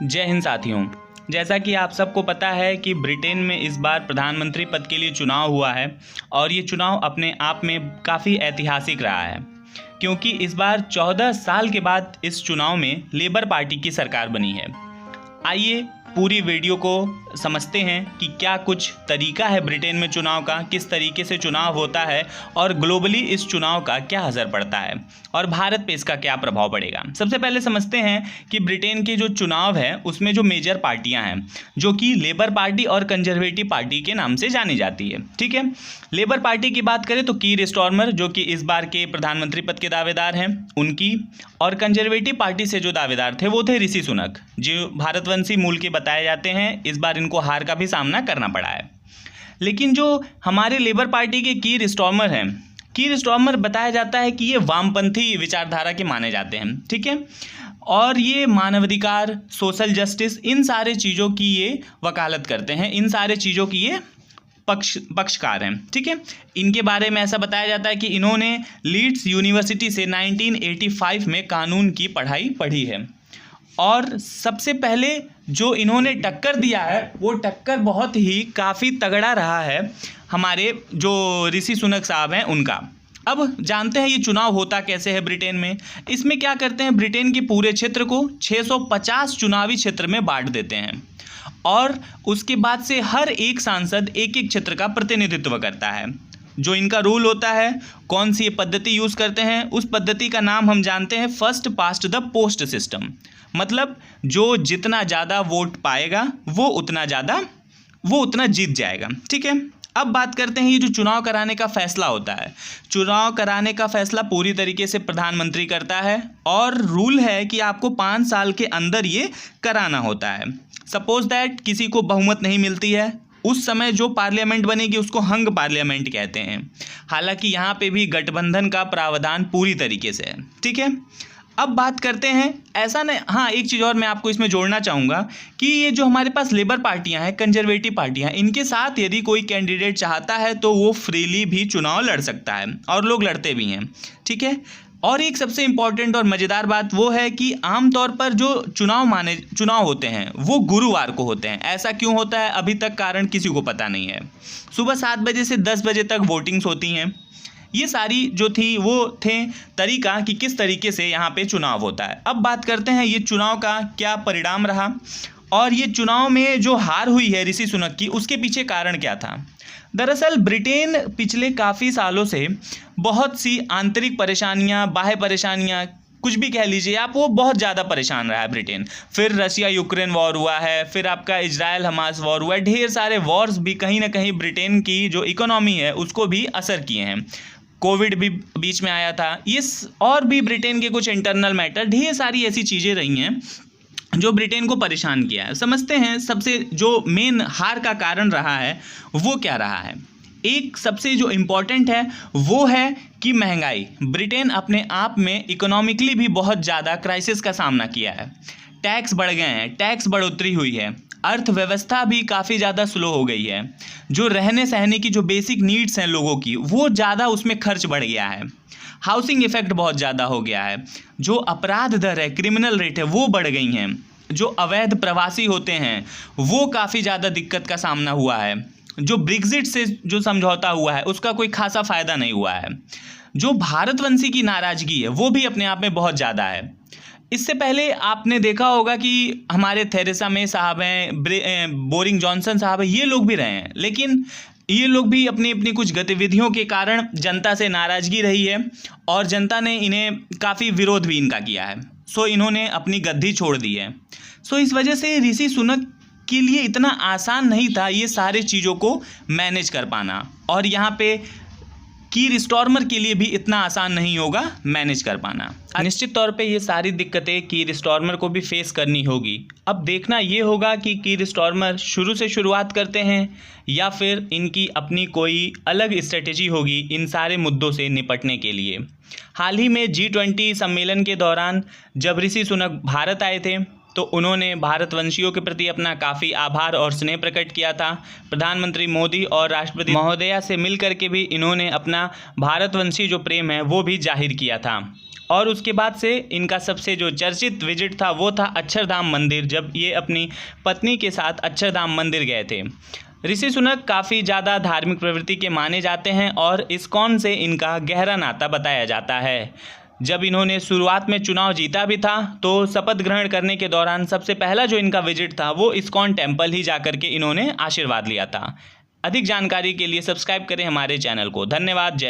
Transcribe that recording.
जय हिंद साथियों। जैसा कि आप सबको पता है कि ब्रिटेन में इस बार प्रधानमंत्री पद के लिए चुनाव हुआ है और ये चुनाव अपने आप में काफ़ी ऐतिहासिक रहा है, क्योंकि इस बार 14 साल के बाद इस चुनाव में लेबर पार्टी की सरकार बनी है। आइए पूरी वीडियो को समझते हैं कि क्या कुछ तरीका है ब्रिटेन में चुनाव का, किस तरीके से चुनाव होता है और ग्लोबली इस चुनाव का क्या असर पड़ता है और भारत पे इसका क्या प्रभाव पड़ेगा। सबसे पहले समझते हैं कि ब्रिटेन के जो चुनाव है उसमें जो मेजर पार्टियां हैं, जो कि लेबर पार्टी और कंजर्वेटिव पार्टी के नाम से जानी जाती है। ठीक है, लेबर पार्टी की बात करें तो कीर स्टारमर जो कि इस बार के प्रधानमंत्री पद के दावेदार हैं उनकी, और कंजर्वेटिव पार्टी से जो दावेदार थे वो थे ऋषि सुनक, जो भारतवंशी मूल के बताए जाते हैं। इस बार इनको हार का भी सामना करना पड़ा है। लेकिन जो हमारे लेबर पार्टी के कीर स्टारमर हैं, कीर स्टारमर बताया जाता है कि ये वामपंथी विचारधारा के माने जाते हैं। ठीक है, और ये मानवाधिकार, सोशल जस्टिस, इन सारे चीज़ों की ये वकालत करते हैं, इन सारे चीज़ों की ये पक्षकार हैं। ठीक है, इनके बारे में ऐसा बताया जाता है कि इन्होंने लीड्स यूनिवर्सिटी से 1985 में कानून की पढ़ाई पढ़ी है, और सबसे पहले जो इन्होंने टक्कर दिया है वो टक्कर बहुत ही काफ़ी तगड़ा रहा है हमारे जो ऋषि सुनक साहब हैं उनका। अब जानते हैं ये चुनाव होता कैसे है ब्रिटेन में। इसमें क्या करते हैं, ब्रिटेन के पूरे क्षेत्र को 650 चुनावी क्षेत्र में बांट देते हैं, और उसके बाद से हर एक सांसद एक एक क्षेत्र का प्रतिनिधित्व करता है। जो इनका रूल होता है, कौन सी ये पद्धति यूज़ करते हैं, उस पद्धति का नाम हम जानते हैं first past the post system. मतलब जो जितना ज़्यादा वोट पाएगा वो उतना जीत जाएगा। ठीक है, अब बात करते हैं ये जो चुनाव कराने का फैसला होता है। चुनाव कराने का फैसला पूरी तरीके से प्रधानमंत्री करता है, और रूल है कि आपको 5 साल के अंदर ये कराना होता है। सपोज दैट किसी को बहुमत नहीं मिलती है, उस समय जो पार्लियामेंट बनेगी उसको हंग पार्लियामेंट कहते हैं। हालांकि यहाँ पे भी गठबंधन का प्रावधान पूरी तरीके से है। ठीक है, अब बात करते हैं, ऐसा नहीं, हाँ एक चीज़ और मैं आपको इसमें जोड़ना चाहूँगा कि ये जो हमारे पास लेबर पार्टियाँ हैं, कंजर्वेटिव पार्टियाँ हैं, इनके साथ यदि कोई कैंडिडेट चाहता है तो वो फ्रीली भी चुनाव लड़ सकता है, और लोग लड़ते भी हैं। ठीक है, और एक सबसे इम्पॉर्टेंट और मज़ेदार बात वो है कि आमतौर पर जो चुनाव होते हैं वो गुरुवार को होते हैं। ऐसा क्यों होता है अभी तक कारण किसी को पता नहीं है। सुबह 7 बजे से 10 बजे तक वोटिंग्स होती हैं। ये सारी जो थी वो थे तरीका कि किस तरीके से यहाँ पे चुनाव होता है। अब बात करते हैं ये चुनाव का क्या परिणाम रहा, और ये चुनाव में जो हार हुई है ऋषि सुनक की, उसके पीछे कारण क्या था। दरअसल ब्रिटेन पिछले काफ़ी सालों से बहुत सी आंतरिक परेशानियां, बाह्य परेशानियां, कुछ भी कह लीजिए आप, वो बहुत ज़्यादा परेशान रहा है ब्रिटेन। फिर रशिया यूक्रेन वॉर हुआ है, फिर आपका इजराइल हमास वॉर हुआ है। ढेर सारे वॉर्स भी कहीं ना कहीं ब्रिटेन की जो इकोनॉमी है उसको भी असर किए हैं। कोविड भी बीच में आया था, ये और भी ब्रिटेन के कुछ इंटरनल मैटर, ढेर सारी ऐसी चीज़ें रही हैं जो ब्रिटेन को परेशान किया है। समझते हैं सबसे जो मेन हार का कारण रहा है वो क्या रहा है। एक सबसे जो इम्पॉर्टेंट है वो है कि महंगाई। ब्रिटेन अपने आप में इकोनॉमिकली भी बहुत ज़्यादा क्राइसिस का सामना किया है। टैक्स बढ़ गए हैं, टैक्स बढ़ोतरी हुई है, अर्थव्यवस्था भी काफ़ी ज़्यादा स्लो हो गई है। जो रहने सहने की जो बेसिक नीड्स हैं लोगों की, वो ज़्यादा उसमें खर्च बढ़ गया है। हाउसिंग इफ़ेक्ट बहुत ज़्यादा हो गया है। जो अपराध दर है, क्रिमिनल रेट है, वो बढ़ गई हैं। जो अवैध प्रवासी होते हैं वो काफ़ी ज़्यादा दिक्कत का सामना हुआ है। जो ब्रेग्जिट से जो समझौता हुआ है उसका कोई खासा फ़ायदा नहीं हुआ है। जो भारतवंशी की नाराज़गी है वो भी अपने आप में बहुत ज़्यादा है। इससे पहले आपने देखा होगा कि हमारे थेरेसा मे साहब हैं, बोरिस जॉनसन साहब हैं, ये लोग भी रहे हैं, लेकिन ये लोग भी अपनी अपनी कुछ गतिविधियों के कारण जनता से नाराज़गी रही है, और जनता ने इन्हें काफ़ी विरोध भी इनका किया है। सो इन्होंने अपनी गद्दी छोड़ दी है। सो इस वजह से ऋषि सुनक के लिए इतना आसान नहीं था ये सारी चीज़ों को मैनेज कर पाना, और यहाँ पे कीर स्टारमर के लिए भी इतना आसान नहीं होगा मैनेज कर पाना। निश्चित तौर पे ये सारी दिक्कतें कीर स्टारमर को भी फेस करनी होगी। अब देखना ये होगा कि कीर स्टारमर शुरू से शुरुआत करते हैं या फिर इनकी अपनी कोई अलग स्ट्रेटेजी होगी इन सारे मुद्दों से निपटने के लिए। हाल ही में G20 सम्मेलन के दौरान जब ऋषि सुनक भारत आए थे तो उन्होंने भारतवंशियों के प्रति अपना काफ़ी आभार और स्नेह प्रकट किया था। प्रधानमंत्री मोदी और राष्ट्रपति महोदया से मिलकर के भी इन्होंने अपना भारतवंशी जो प्रेम है वो भी जाहिर किया था। और उसके बाद से इनका सबसे जो चर्चित विजिट था वो था अक्षरधाम मंदिर, जब ये अपनी पत्नी के साथ अक्षरधाम मंदिर गए थे। ऋषि सुनक काफ़ी ज़्यादा धार्मिक प्रवृत्ति के माने जाते हैं और इस्कॉन से इनका गहरा नाता बताया जाता है। जब इन्होंने शुरुआत में चुनाव जीता भी था तो शपथ ग्रहण करने के दौरान सबसे पहला जो इनका विजिट था वो इस्कॉन टेम्पल ही जाकर के इन्होंने आशीर्वाद लिया था। अधिक जानकारी के लिए सब्सक्राइब करें हमारे चैनल को। धन्यवाद। जय